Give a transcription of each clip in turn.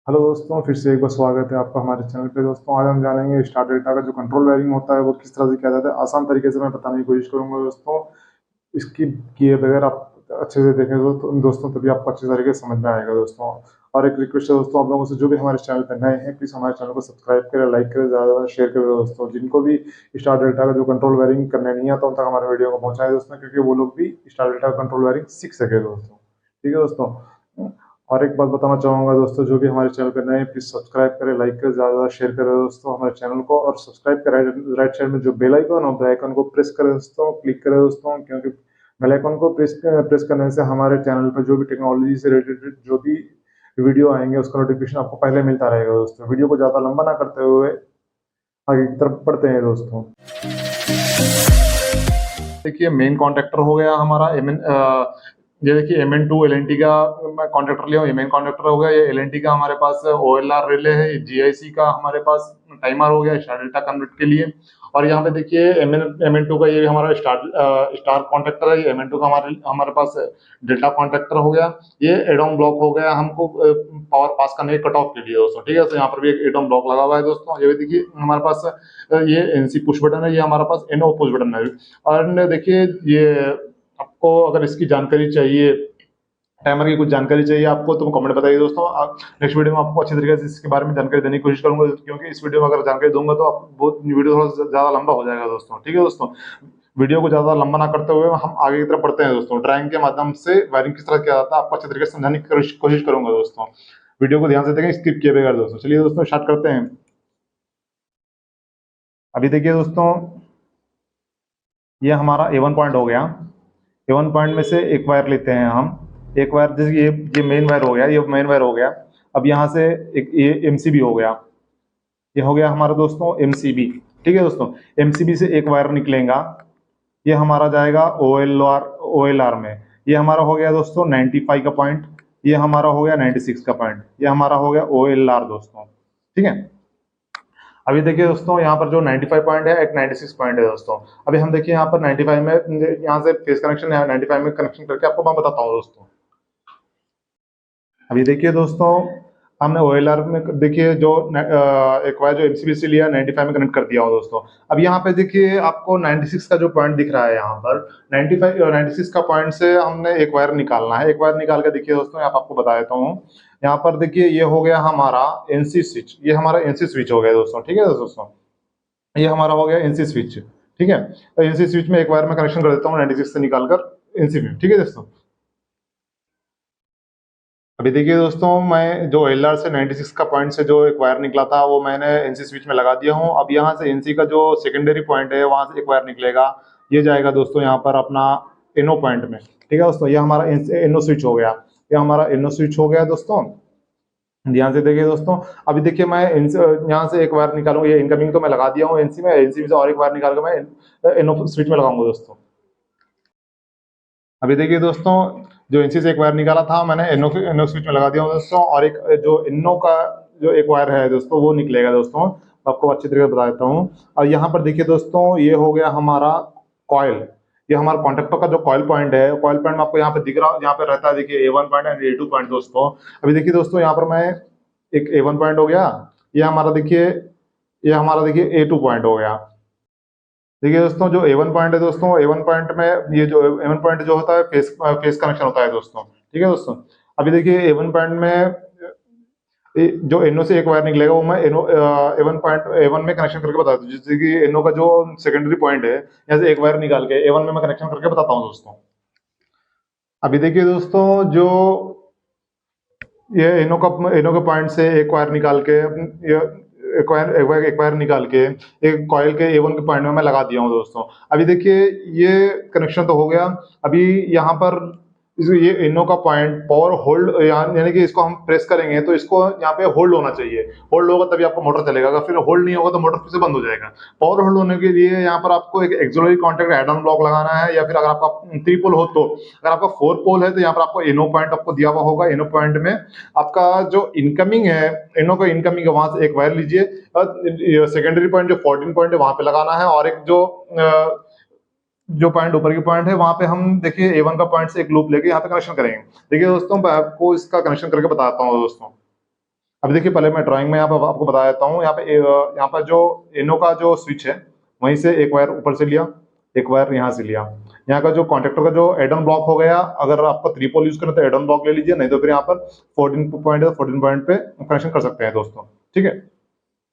Hello दोस्तों, फिर से एक बार स्वागत है आपका हमारे चैनल पे। दोस्तों, आज हम जानेंगे स्टार डेल्टा का जो कंट्रोल वायरिंग होता है वो किस तरह से किया जाता है। आसान तरीके से मैं बताने की कोशिश करूंगा दोस्तों। इसकी किए बगैर आप अच्छे से देखें दोस्तों, तभी आपको अच्छे तरीके से समझ में आएगा दोस्तों। और एक रिक्वेस्ट है दोस्तों, आप लोगों से, जो भी हमारे चैनल पर नए हैं, प्लीज़ हमारे चैनल को सब्सक्राइब करें, लाइक करें, ज़्यादा शेयर करें दोस्तों। जिनको भी स्टार डेल्टा का जो कंट्रोल वायरिंग करने नहीं आता, उन तक हमारे वीडियो को पहुंचाएं दोस्तों, क्योंकि वो लोग भी स्टार डेल्टा का कंट्रोल वायरिंग सीख सके दोस्तों। ठीक है दोस्तों। और एक बात बताना चाहूंगा दोस्तों, जो भी हमारे चैनल पर नए हैं, प्लीज सब्सक्राइब करें, लाइक करें, ज़्यादा शेयर करें दोस्तों हमारे चैनल को। और सब्सक्राइब करें, राइट साइड में जो बेल आइकन है, बेल आइकन को प्रेस करें दोस्तों, क्लिक करें दोस्तों, क्योंकि बेल आइकन को प्रेस करने से हमारे चैनल पर जो भी टेक्नोलॉजी से रिलेटेड जो भी वीडियो आएंगे उसका नोटिफिकेशन आपको पहले मिलता रहेगा दोस्तों। वीडियो को ज़्यादा लंबा ना करते हुए आगे की तरफ बढ़ते हैं दोस्तों। देखिए, मेन कॉन्ट्रैक्टर हो गया हमारा ये देखिए MN2 LNT का मैं कॉन्ट्रैक्टर लिया हूँ। ये मेन कॉन्ट्रैक्टर हो गया। ये LNT का हमारे पास OLR रिले है। ये GIC का हमारे पास टाइमर हो गया स्टार डेल्टा कन्वर्ट के लिए। और यहाँ पे देखिए MN2 का ये हमारा स्टार कॉन्ट्रैक्टर है। ये MN2 का हमारे पास डेल्टा कॉन्ट्रैक्टर हो गया। ये एडोम ब्लॉक हो गया हमको पावर पास करने के कट ऑफ के लिए दोस्तों। ठीक है, तो यहाँ पर भी एक एडोम ब्लॉक लगा हुआ है दोस्तों। ये भी देखिए हमारे पास ये NC पुश बटन है। ये हमारा पास NO पुश बटन है। और देखिए, ये आपको अगर इसकी जानकारी चाहिए, टाइमर की कुछ जानकारी चाहिए आपको, तो कमेंट बताइए दोस्तों। नेक्स्ट वीडियो में आपको अच्छी तरीके से इसके बारे में जानकारी देने की कोशिश करूंगा, क्योंकि इस वीडियो में अगर जानकारी दूंगा तो आप बहुत वीडियो थोड़ा ज्यादा लंबा हो जाएगा दोस्तों। ठीक है दोस्तों, वीडियो को ज्यादा लंबा ना करते हुए हम आगे की तरफ बढ़ते हैं दोस्तों। ड्राइंग के माध्यम से वायरिंग किस तरह किया जाता है आपको अच्छे तरीके से समझाने की कोशिश करूंगा दोस्तों। वीडियो को ध्यान से देखें, स्किप किए बगैर दोस्तों। चलिए दोस्तों, स्टार्ट करते हैं। अभी देखिए दोस्तों, ये हमारा A1 पॉइंट हो गया। A1 पॉइंट में से एक वायर लेते हैं हम। एक वायर, जैसे ये मेन वायर हो गया, ये मेन वायर हो गया। अब यहाँ से एक ये MCB हो गया। ये हो गया हमारा दोस्तों MCB। ठीक है दोस्तों, MCB से एक वायर निकलेगा। ये हमारा जाएगा OLR में। ये हमारा हो गया दोस्तों 95 का पॉइंट। ये हमारा हो गया 96 का पॉइंट। ये हमारा हो गया OLR दोस्तों। ठीक है, अभी देखिए दोस्तों, यहाँ पर जो 95 पॉइंट है, एक 96 पॉइंट है दोस्तों। अभी हम देखिए यहाँ पर 95 में, यहाँ से फेस कनेक्शन है, 95 में कनेक्शन करके आपको मैं बताता हूँ दोस्तों। अभी देखिए दोस्तों, हमने OLR में देखिए जो एक वायर जो MCB से लिया 95 में कनेक्ट कर दिया हो दोस्तों। अब यहाँ पे देखिए आपको 96 का जो पॉइंट दिख रहा है, यहाँ पर 96 का पॉइंट से हमने एक वायर निकालना है। एक वायर निकाल के देखिए दोस्तों, यहाँ पर आपको बता देता हूँ। यहाँ पर देखिए, ये हो गया हमारा NC स्विच। ये हमारा NC स्विच हो गया दोस्तों। ठीक है दोस्तों, ये हमारा हो गया NC स्विच। ठीक है, तो NC स्विच में एक वायर में कनेक्शन कर देता हूँ 96 से निकालकर NC में। ठीक है दोस्तों, अभी देखिए दोस्तों, मैं जो LR से 96 का पॉइंट से जो एक वायर निकला था वो मैंने NC स्विच में लगा दिया हूँ। अब यहाँ से NC का जो सेकेंडरी पॉइंट है, वहां से एक वायर निकलेगा। ये जाएगा दोस्तों यहाँ पर अपना NO पॉइंट में। ठीक है दोस्तों, ये हमारा NO स्विच हो गया। ये हमारा NO स्विच हो गया दोस्तों। ध्यान से देखिए दोस्तों, अभी देखिए मैं यहाँ से एक वायर निकालूंगा। ये इनकमिंग तो मैं लगा दिया हूँ NC में। NC में से और एक वायर निकाल कर मैं NO स्विच में लगाऊंगा दोस्तों। अभी देखिए दोस्तों, जो NC से एक वायर निकाला था मैंने NO स्विच में लगा दिया हूँ दोस्तों। और एक जो NO का जो एक वायर है दोस्तों, वो निकलेगा दोस्तों। आपको अच्छी तरीके से बता देता हूँ। और यहाँ पर देखिए दोस्तों, ये हो गया हमारा कॉइल। ये हमारा कॉन्टेक्टर का जो कॉइल पॉइंट है, कॉइल पॉइंट में आपको यहाँ पे दिख रहा, यहाँ पे रहता है देखिए A1 point and A2 point दोस्तों। अभी देखिए दोस्तों, यहाँ पर मैं एक A1 पॉइंट हो गया। ये हमारा देखिए, ये हमारा देखिए A2 पॉइंट हो गया। देखिए दोस्तों, जो A1 पॉइंट है दोस्तों, A1 पॉइंट में ये जो A1 पॉइंट जो होता है फेस कनेक्शन होता है दोस्तों। ठीक है दोस्तों, अभी देखिए A1 पॉइंट में जो NO से एक वायर निकलेगा, वो मैं A1 में कनेक्शन करके बताता हूँ। जैसे कि NO का जो सेकेंडरी पॉइंट है, यहाँ से एक वायर निकाल के A1 में मैं कनेक्शन करके बताता हूँ दोस्तों। अभी देखिए दोस्तों, जो ये NO के पॉइंट से एक वायर निकाल के, एक वायर निकाल के एक कॉइल के A1 के पॉइंट में मैं लगा दिया हूँ दोस्तों। अभी देखिए, ये कनेक्शन तो हो गया। अभी यहाँ पर ये NO का पॉइंट पावर होल्ड, यानी कि इसको हम प्रेस करेंगे तो इसको यहाँ पे होल्ड होना चाहिए। होल्ड होगा तभी आपका मोटर चलेगा। अगर फिर होल्ड नहीं होगा तो मोटर फिर से बंद हो जाएगा। पावर होल्ड होने के लिए यहाँ पर आपको एक auxiliary contact add on block लगाना है, या फिर अगर आपका 3 पोल हो तो। अगर आपका 4 पोल है तो यहाँ पर आपको NO पॉइंट आपको दिया हुआ होगा। NO पॉइंट में आपका जो इनकमिंग है, NO का इनकमिंग है, वहां से एक वायर लीजिए। सेकेंडरी पॉइंट जो 14 पॉइंट है वहां पे लगाना है। और एक जो पॉइंट ऊपर की पॉइंट है, वहां पे हम देखिए A1 का पॉइंट से एक लूप लेके यहाँ पे कनेक्शन करेंगे। देखिए दोस्तों, मैं आपको इसका कनेक्शन करके बताता हूँ दोस्तों। अभी देखिए पहले मैं ड्राइंग में यहाँ पर आपको बता देता हूँ। यहाँ पर जो एनो का जो स्विच है वहीं से एक वायर ऊपर से लिया, एक वायर यहाँ से लिया। यहाँ का जो कॉन्टेक्टर का जो एड ऑन ब्लॉक हो गया, अगर आपको 3 पोल यूज करना तो एड ऑन ब्लॉक ले लीजिए, नहीं तो फिर यहाँ पर 14 पॉइंट है, 14 पॉइंट पे कनेक्शन कर सकते हैं दोस्तों। ठीक है,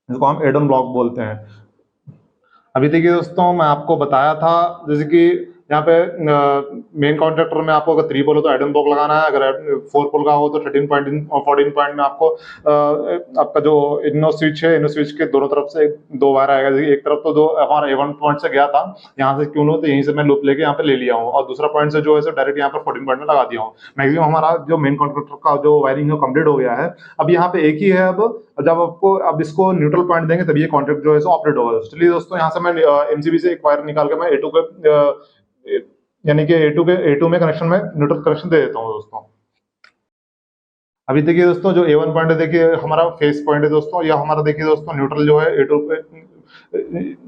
इसको हम एड ऑन ब्लॉक बोलते हैं। अभी देखिए दोस्तों मैं आपको बताया था जैसे कि यहाँ पे मेन कॉन्ट्रैक्टर में आपको अगर 3 पोल हो तो एडन ब्लॉक लगाना है, अगर 4 पोल का हो तो 13 पॉइंट और 14 पॉइंट में आपको आपका जो इनो स्विच है, इनो स्विच के दोनों तरफ से 2 वायर आएगा। जैसे एक तरफ तो जो हमारा A1 पॉइंट से गया था, यहाँ से क्यों लो तो यहीं से मैं लूप लेके यहाँ पे ले लिया हूँ, और दूसरा पॉइंट से जो है सो डायरेक्ट यहाँ पर 14 पॉइंट में लगा दिया हूँ। मैक्सिमम हमारा जो मेन कॉन्ट्रैक्टर का जो वायरिंग है कंप्लीट हो गया है। अब यहाँ पे एक ही है, अब जब आपको अब इसको न्यूट्रल पॉइंट देंगे तभी ये कॉन्ट्रैक्ट जो है सो ऑपरेट होगा। चलिए दोस्तों यहाँ से मैं एमसीबी से एक वायर निकाल के मैं A2 के यानी कि A2 में कनेक्शन में न्यूट्रल कनेक्शन दे देता हूँ दोस्तों। अभी देखिए दोस्तों जो A1 पॉइंट है, देखिए हमारा फेस पॉइंट है दोस्तों, या हमारा देखिए दोस्तों न्यूट्रल जो है A2 पे,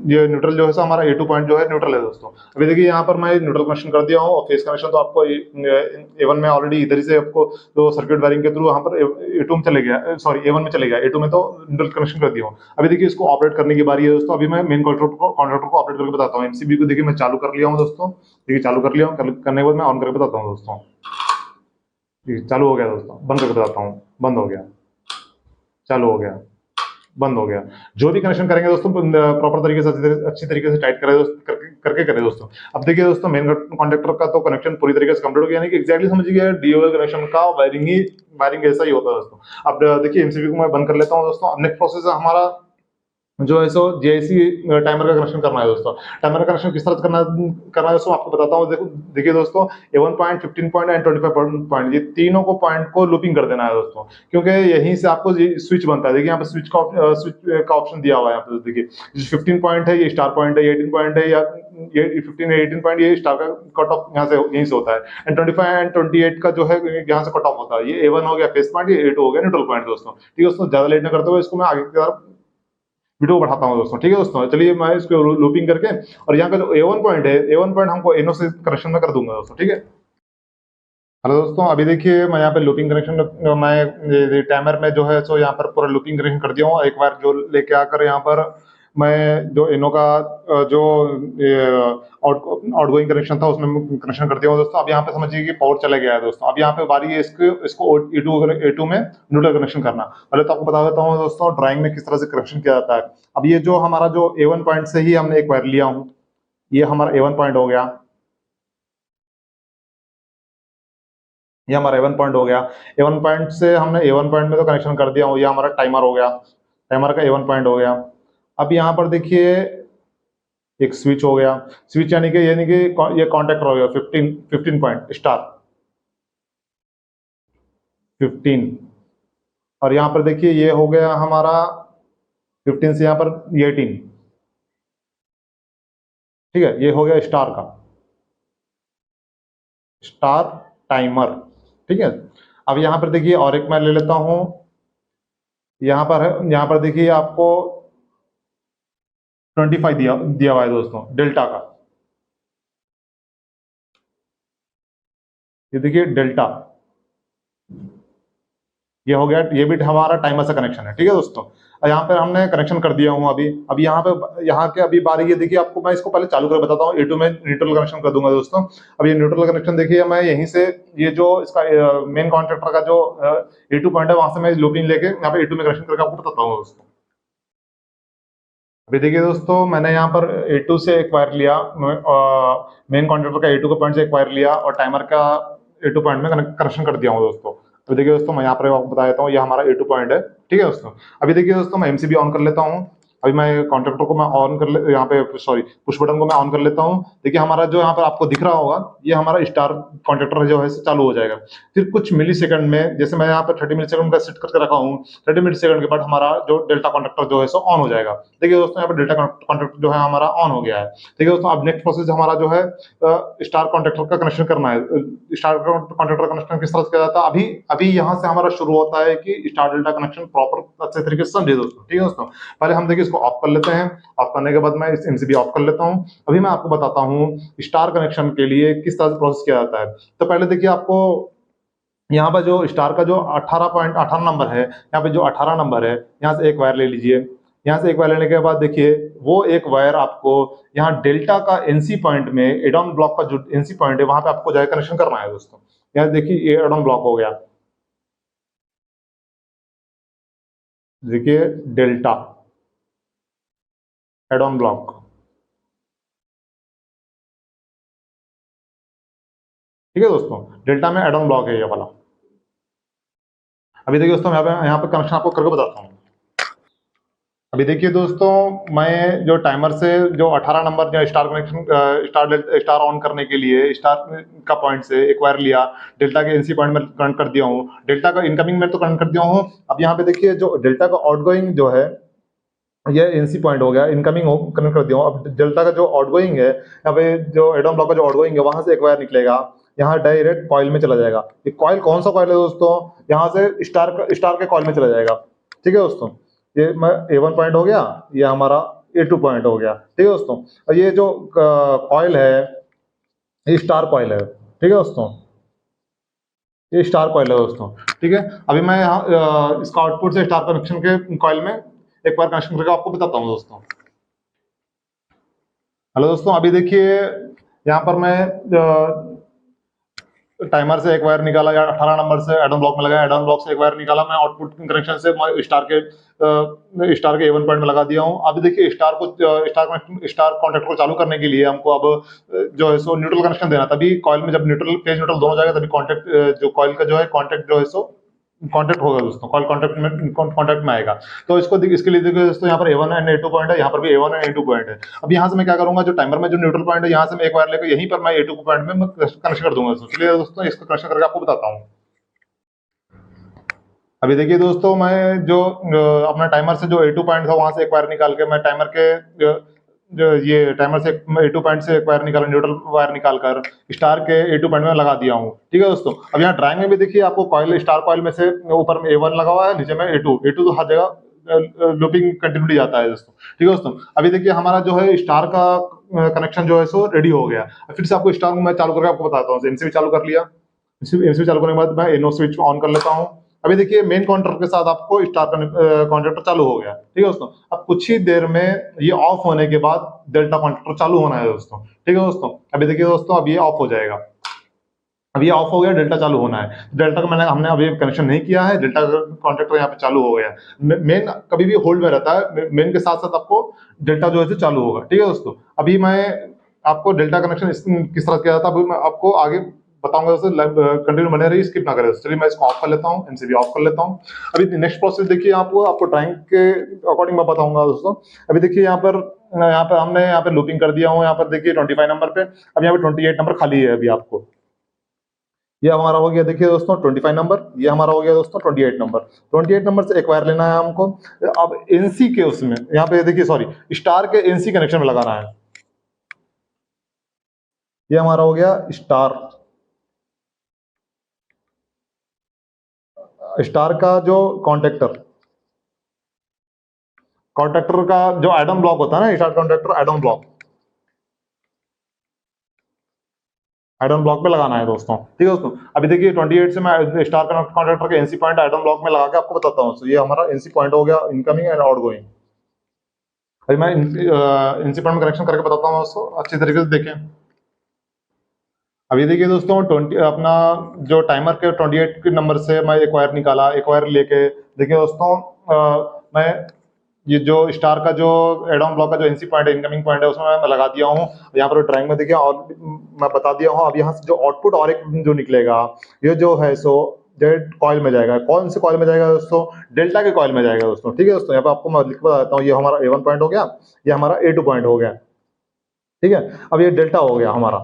ये न्यूट्रल जो है सो हमारा A2 पॉइंट जो है न्यूट्रल है दोस्तों। अभी देखिए यहाँ पर मैं न्यूट्रल कनेक्शन कर दिया हूँ, और फेस कनेक्शन तो आपको A1 में ऑलरेडी इधर से आपको जो सर्किट वायरिंग के थ्रू वहाँ पर A2 में चले गया, सॉरी A1 में चले गया, A2 में तो न्यूट्रल कनेक्शन कर दिया हूँ। अभी देखिए इसको ऑपरेट करने की बारी है दोस्तों। अभी मैं मेन कॉन्ट्रैक्टर को ऑपरेट करके बताता हूँ। एमसीबी को देखिए मैं चालू कर लिया हूँ दोस्तों, देखिए चालू कर लिया हूँ, करने के बाद मैं ऑन करके बताता हूँ दोस्तों। चालू हो गया दोस्तों, बंद करके बताता हूँ, बंद हो गया, चालू हो गया, बंद हो गया। जो भी कनेक्शन करेंगे दोस्तों प्रॉपर तरीके से अच्छी तरीके से टाइट करें दोस्तों, करके करें दोस्तों। अब देखिए दोस्तों मेन कॉन्ट्रैक्टर का तो कनेक्शन पूरी तरीके से कंप्लीट हो गया, यानी कि एग्जैक्टली समझिए डीओएल कनेक्शन का वायरिंग ऐसा ही होता है दोस्तों। अब देखिए एमसीबी को मैं बंद कर लेता हूँ दोस्तों। अब नेक्स्ट प्रोसेस हमारा जो है सो जेआईसी टाइमर का कनेक्शन करना है दोस्तों। टाइमर का कनेक्शन किस तरह से करना है दोस्तों आपको बताता हूँ। देखिए दोस्तों A1 point, 15 point and 25 point, ये तीनों को पॉइंट को लूपिंग कर देना है दोस्तों, क्योंकि यहीं से आपको स्विच बनता है। देखिए यहाँ पे स्विच का ऑप्शन दिया हुआ है यहाँ पे। देखिए 15 पॉइंट है ये स्टार पॉइंट है, 18 पॉइंट है या ये 15 18 पॉइंट ये स्टार का कट ऑफ यहाँ से यहीं से होता है, एंड 25 एंड 28 का जो है यहाँ से कट ऑफ होता है। ये A1 हो गया फेस पॉइंट, ये A2 हो गया न्यूट्रल पॉइंट दोस्तों। ठीक है दोस्तों, ज्यादा लेट न करते हुए इसको मैं आगे की तरफ वीडियो बढ़ाता हूँ दोस्तों। ठीक है दोस्तों, चलिए मैं इसको लूपिंग करके, और यहाँ का जो A1 पॉइंट है, A1 पॉइंट हमको एनो से कनेक्शन में कर दूंगा दोस्तों। ठीक है, हेलो दोस्तों, अभी देखिए मैं यहाँ पे लूपिंग कनेक्शन मैं टाइमर में जो है सो यहाँ पर पूरा लूपिंग कनेक्शन कर दिया हूँ। एक बार जो लेके आकर यहाँ पर मैं जो एनो का जो आउटगोइंग कनेक्शन था उसमें कनेक्शन कर दिया हूँ दोस्तों। अब यहाँ पे समझिए कि पावर चला गया है दोस्तों। अब यहाँ पे बारी है इसको A2 में न्यूट्रल कनेक्शन करना। पहले तो आपको बता देता हूँ दोस्तों ड्राइंग में किस तरह से कनेक्शन किया जाता है। अब ये जो हमारा जो A1 पॉइंट से ही हमने एक वायर लिया हूँ, ये हमारा A1 पॉइंट हो गया, ये हमारा A1 पॉइंट हो गया। A1 पॉइंट से हमने A1 पॉइंट में तो कनेक्शन कर दिया हूँ, ये हमारा टाइमर हो गया, टाइमर का A1 पॉइंट हो गया। अब यहाँ पर देखिए एक स्विच हो गया, स्विच यानी कि ये कॉन्टेक्टर हो गया 15 पॉइंट स्टार 15, और यहाँ पर देखिए ये हो गया हमारा 15 से यहाँ पर 18। ठीक है, ये हो गया स्टार का, स्टार टाइमर। ठीक है, अब यहाँ पर देखिए और एक मैं ले लेता हूं, यहाँ पर देखिए आपको 25 दिया हुआ है दोस्तों डेल्टा का। ये देखिए डेल्टा, ये हो गया, ये भी हमारा टाइमर से कनेक्शन है। ठीक है दोस्तों, यहाँ पे हमने कनेक्शन कर दिया हूँ। अभी यहाँ के अभी बारी है, देखिए आपको मैं इसको पहले चालू कर बताता हूँ। A2 में न्यूट्रल कनेक्शन कर दूंगा दोस्तों। अब ये न्यूट्रल कनेक्शन देखिए मैं यहीं से ये जो इसका मेन कॉन्ट्रैक्टर का जो A2 पॉइंट है वहां से मैं लूपिंग लेके यहाँ पे A2 में कनेक्शन करके आपको बताता हूँ दोस्तों। अभी देखिए दोस्तों मैंने यहाँ पर A2 से एक वायर लिया, मेन कॉन्ट्रैक्टर का A2 का पॉइंट से एक वायर लिया और टाइमर का A2 पॉइंट में कनेक्शन कर दिया हूँ दोस्तों। तो देखिए दोस्तों मैं यहाँ पर आपको बता देता हूँ, ये हमारा A2 पॉइंट है। ठीक है दोस्तों, अभी देखिए दोस्तों मैं एमसीबी ऑन कर लेता हूँ। अभी मैं कॉन्ट्रैक्टर को मैं ऑन कर ले, यहाँ पे सॉरी पुश बटन को मैं ऑन कर लेता हूँ। देखिए हमारा जो यहाँ पर आपको दिख रहा होगा, ये हमारा स्टार कॉन्ट्रैक्टर जो है चालू हो जाएगा। फिर कुछ मिली सेकंड में, जैसे मैं यहाँ पर 30 मिली सेकंड का सेट करके रखा हूँ, 30 मिली सेकंड के बाद हमारा जो डेल्टा कॉन्ट्रैक्टर जो है सो ऑन हो जाएगा। देखिए दोस्तों यहाँ पर डेल्टा कॉन्ट्रैक्टर जो है हमारा ऑन हो गया है। देखिए दोस्तों अब नेक्स्ट प्रोसेस हमारा जो है स्टार कॉन्ट्रैक्टर का कनेक्शन करना है। स्टार कॉन्ट्रैक्टर कनेक्शन किस तरह से किया जाता है, अभी यहाँ से हमारा शुरू होता है कि स्टार डेल्टा कनेक्शन प्रॉपर अच्छे तरीके से समझे दोस्तों। ठीक है दोस्तों, पहले हम देखिए इसको ऑफ कर लेते हैं। ऑफ करने के बाद मैं इस एमसीबी ऑफ कर लेता हूं। अभी मैं आपको बताता हूं स्टार कनेक्शन के लिए किस तरह से प्रोसेस किया जाता है। तो पहले देखिए आपको यहाँ पर जो स्टार का जो 18.18 नंबर है, यहाँ पे जो 18 नंबर है, यहाँ से एक वायर ले लीजिए। यहाँ से एक वायर लेने के बाद देखिए वो एक वायर आपको यहाँ डेल्टा का एनसी पॉइंट में, एडॉन ब्लॉक का जो एनसी पॉइंट है वहां पे आपको जाकर कनेक्शन करना है दोस्तों। यहाँ देखिए ये एडॉन ब्लॉक हो गया, देखिए डेल्टा एडॉन ब्लॉक, ठीक है दोस्तों, डेल्टा में एडॉन ब्लॉक है ये वाला। अभी देखिए दोस्तों यहाँ पे कनेक्शन आपको करके बताता हूँ। अभी देखिए दोस्तों, मैं जो टाइमर से जो 18 नंबर जो स्टार कनेक्शन स्टार ऑन करने के लिए स्टार का पॉइंट से एक वायर लिया, डेल्टा के एनसी पॉइंट में कनेक्ट कर दिया हूँ, डेल्टा का इनकमिंग में तो कनेक्ट कर दिया हूँ। अब यहाँ पे देखिए जो डेल्टा का आउटगोइंग जो है ये एनसी पॉइंट हो गया, इनकमिंग हो कनेक्ट कर दिया हूँ। अब डेल्टा का जो आउटगोइंग है, यहाँ पे जो एडोम ब्लॉक का जो आउटगोइंग है वहां से एक वायर निकलेगा, यहाँ डायरेक्ट कॉइल में चला जाएगा। ये कॉइल कौन सा कॉइल है दोस्तों, यहाँ से स्टार के कॉइल में चला जाएगा, ठीक है दोस्तों। ये A1 पॉइंट हो गया, ये हमारा A2 पॉइंट हो गया, ठीक है दोस्तों। और ये जो कॉइल है ये स्टार कॉइल है, ठीक है दोस्तों, ये स्टार कॉइल है दोस्तों, ठीक है। अभी मैं यहाँ इसका आउटपुट से स्टार कनेक्शन के कॉइल में एक बार कनेक्शन करके आपको बताता हूँ दोस्तों। हेलो दोस्तों, अभी देखिए यहाँ पर मैं टाइमर से एक वायर निकाला या 18 नंबर से एडम ब्लॉक में लगाया, एडम ब्लॉक से एक वायर निकाला, मैं आउटपुट कनेक्शन से स्टार के A1 पॉइंट में लगा दिया हूँ। अभी देखिए स्टार कॉन्टेक्ट को चालू करने के लिए हमको अब जो है सो न्यूट्रल कनेक्शन देना, तभी कॉइल में जब न्यूट्रल पेज न्यूट्रल दोनों जाएगा तभी कॉन्टेक्ट जो कॉइल का जो है कॉन्टेक्ट जो है सो कॉन्टेक्ट होगा दोस्तों, कॉइल कॉन्टेक्ट में आएगा। तो इसके लिए देखिए दोस्तों, यहाँ पर A1 एंड A2 पॉइंट है, यहाँ पर भी A1 एंड A2 पॉइंट है। अब यहाँ से मैं क्या करूंगा, जो टाइमर में जो न्यूट्रल पॉइंट है यहाँ से मैं एक वायर लेकर यहीं पर मैं A2 पॉइंट में कनेक्शन कर दूंगा दोस्तों। चलिए दोस्तों इसका कनेक्शन करके आपको बताता हूँ। अभी देखिए दोस्तों, मैं जो अपना टाइमर से जो A2 पॉइंट था वहां से एक वायर निकाल के मैं टाइमर के जो ये टाइमर से A2 पॉइंट से एक वायर निकाला, न्यूट्रल वायर निकाल कर स्टार के A2 पॉइंट में लगा दिया हूँ, ठीक है दोस्तों। अब यहाँ ड्राइंग में भी देखिए आपको कॉइल स्टार कॉइल में से ऊपर में A1 लगा हुआ है, नीचे में A2 तो हर जगह लूपिंग कंटिन्यूटी जाता है दोस्तों, ठीक है दोस्तों। अभी देखिए हमारा जो है स्टार का कनेक्शन जो है सो रेडी हो गया। फिर से आपको स्टार मैं चालू करके आपको बताता हूँ। एमसीबी चालू कर लिया, एमसीबी चालू करने के बाद मैं एनो स्विच ऑन कर लेता हूँ। अभी देखिए मेन काउंटर के साथ आपको स्टार कॉन्ट्रैक्टर चालू हो गया, ठीक है दोस्तों। अब कुछ ही देर में ये ऑफ होने के बाद डेल्टा कॉन्ट्रैक्टर चालू होना है दोस्तों, ठीक है दोस्तों। अभी देखिए दोस्तों, अब ये ऑफ हो जाएगा, अब ये ऑफ हो गया, डेल्टा चालू होना है। डेल्टा का हमने अभी कनेक्शन नहीं किया है, डेल्टा कॉन्ट्रैक्टर यहाँ पे चालू हो गया। मेन कभी भी होल्ड में रहता है, मेन के साथ साथ आपको डेल्टा जो है चालू होगा, ठीक है दोस्तों। अभी मैं आपको डेल्टा कनेक्शन किस तरह किया था अभी मैं आपको आगे बताऊंगा दोस्तों, कंटिन्यू बने रही, स्किप ना करें। चलिए मैं इसको ऑफ कर लेता हूँ, एमसीबी ऑफ कर लेता हूँ। अभी नेक्स्ट प्रोसेस देखिए, आपको ड्राइंग के अकॉर्डिंग मैं बताऊंगा दोस्तों। अभी देखिए यहाँ पर हमने यहाँ पे लूपिंग कर दिया हूँ, यहाँ पर देखिए 25 नंबर पे, अब यहाँ पे 28 नंबर खाली है। अभी आपको ये हमारा हो गया, देखिए दोस्तों 25 नंबर, ये हमारा हो गया दोस्तों 28 नंबर। 28 नंबर से एक वायर लेना है हमको। अब एनसी के उसमें यहाँ पे देखिए सॉरी स्टार के एनसी कनेक्शन में लगाना है। ये हमारा हो गया स्टार का जो कॉन्ट्रैक्टर का जो एडम ब्लॉक होता है ना, स्टार कॉन्ट्रैक्टर एडम ब्लॉक में लगाना है दोस्तों, ठीक है दोस्तों। अभी देखिए 28 से मैं स्टार कॉन्ट्रैक्टर के एनसी पॉइंट एडम ब्लॉक में लगा के आपको बताता हूँ। तो ये हमारा एनसी पॉइंट हो गया, इनकमिंग एंड आउटगोइंग। अभी मैं एनसी पॉइंट में कनेक्शन करके बताता हूँ दोस्तों, अच्छी तरीके से देखें। अभी देखिए दोस्तों 20 अपना जो टाइमर के 28 के नंबर से मैं एक वायर निकाला, एक वायर लेके देखिए दोस्तों मैं ये जो स्टार का जो एडम ब्लॉक का जो एनसी पॉइंट है, इनकमिंग पॉइंट है, उसमें मैं लगा दिया हूँ। यहाँ पर ड्राइंग में देखिए और मैं बता दिया हूँ। अब यहाँ से जो आउटपुट और एक जो निकलेगा, ये जो है सो डेड कॉइल में जाएगा। कौन से कॉइल में जाएगा दोस्तों, डेल्टा के कॉइल में जाएगा दोस्तों, ठीक है दोस्तों। यहाँ पे आपको मैं लिख बता देता हूँ, ये हमारा A1 पॉइंट हो गया, ये हमारा A2 पॉइंट हो गया, ठीक है। अब ये डेल्टा हो गया हमारा,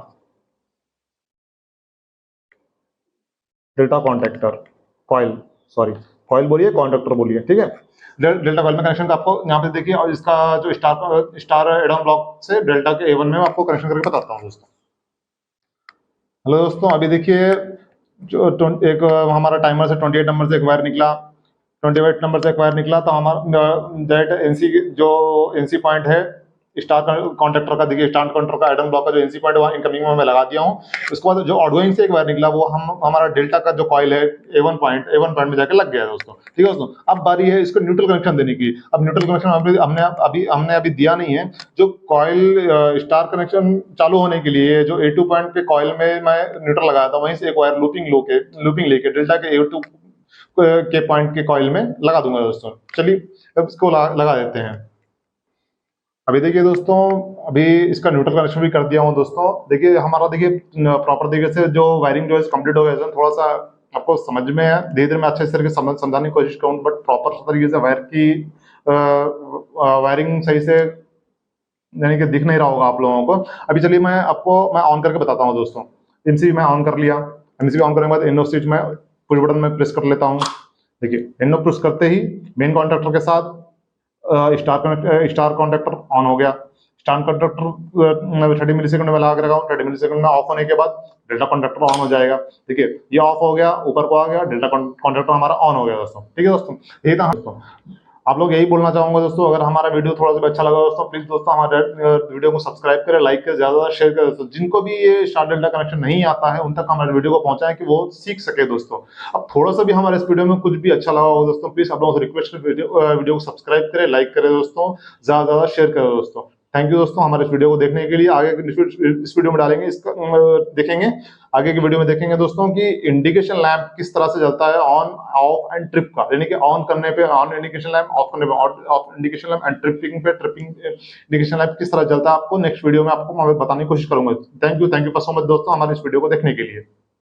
delta contractor coil, sorry coil बोलिए कॉन्ट्रैक्टर बोलिए, ठीक है। डेल्टा कॉइल में कनेक्शन का आपको यहाँ पे देखिए, और इसका जो स्टार एडम ब्लॉक से डेल्टा के A1 में आपको कनेक्शन करके बताता हूँ दोस्तों। हेलो दोस्तों, अभी देखिए जो एक हमारा टाइमर से 28 नंबर से एक वायर निकला, 28 नंबर से एक वायर निकला, तो हमारा डायरेक्ट एनसी जो एनसी पॉइंट है स्टार कॉन्ट्रैक्टर का, देखिए स्टार कॉन्ट्रैक्टर का एडम ब्लॉक का जो एनसी पॉइंट वहां इनकमिंग में मैं लगा दिया हूँ। उसके बाद जो आउटगोइंग से एक वायर निकला वो हमारा डेल्टा का जो कॉइल है ए1 पॉइंट में जाकर लग गया है दोस्तों। ठीक है दोस्तों, अब बारी है इसको न्यूट्रल कनेक्शन देने की। अब न्यूट्रल कनेक्शन हमने अभी दिया नहीं है। जो कॉइल स्टार कनेक्शन चालू होने के लिए जो A2 पॉइंट के कॉइल में मैं न्यूट्रल लगाया था, वहीं से एक वायर लूपिंग लेके डेल्टा के A2 के पॉइंट के कॉइल में लगा दूंगा दोस्तों। चलिए अब इसको लगा देते हैं। अभी देखिए दोस्तों, अभी इसका न्यूट्रल कनेक्शन भी कर दिया हूँ दोस्तों। देखिए हमारा, देखिए प्रॉपर तरीके से जो वायरिंग जो है कंप्लीट हो गया है। थोड़ा सा आपको समझ में है, धीरे धीरे मैं अच्छे तरीके से समझाने की कोशिश करूँ, बट प्रॉपर तरीके से वायरिंग सही से यानी कि दिख नहीं रहा होगा आप लोगों को। अभी चलिए मैं ऑन करके बताता हूँ दोस्तों। एमसीबी मैं ऑन कर लिया। एमसीबी ऑन करने के बाद इनो स्विच में पुश बटन में प्रेस कर लेता हूँ। देखिए इनो प्रेस करते ही मेन कॉन्ट्रैक्टर के साथ स्टार कॉन्ट्रैक्टर ऑन हो गया। स्टार कॉन्ट्रैक्टर 30 मिली सेकंड में लगा के रखा हूँ। 30 मिली सेकंड में ऑफ होने के बाद डेल्टा कॉन्ट्रैक्टर ऑन हो जाएगा। देखिए ये ऑफ हो गया, ऊपर को आ गया, डेल्टा कॉन्ट्रैक्टर हमारा ऑन हो गया दोस्तों। ठीक है दोस्तों, यही था दोस्तों। आप लोग यही बोलना चाहूंगा दोस्तों, अगर हमारा वीडियो थोड़ा सा भी अच्छा लगा दोस्तों, प्लीज दोस्तों हमारे वीडियो को सब्सक्राइब करें, लाइक करें, ज्यादा शेयर करें दोस्तों। जिनको भी ये स्टार डेल्टा कनेक्शन नहीं आता है उन तक हमारे वीडियो को पहुंचाएं कि वो सीख सके दोस्तों। अब थोड़ा सा भी हमारे इस वीडियो में कुछ भी अच्छा लगा हो दोस्तों, प्लीज आप लोगों से रिक्वेस्ट करें, वीडियो को सब्सक्राइब करें, लाइक करें दोस्तों, ज्यादा शेयर करें दोस्तों। थैंक यू दोस्तों हमारे इस वीडियो को देखने के लिए। आगे इस वीडियो में डालेंगे, इसका देखेंगे, आगे की वीडियो में देखेंगे दोस्तों कि इंडिकेशन लैंप किस तरह से जलता है ऑन ऑफ एंड ट्रिप का, यानी कि ऑन करने पे ऑन इंडिकेशन लैंप, ऑफ करने पे of indication lamp and tripping indication lamp किस तरह जलता है। आपको नेक्स्ट वीडियो में आपको मैं बताने की कोशिश करूंगा। थैंक यू सो मच दोस्तों हमारे इस वीडियो को देखने के लिए।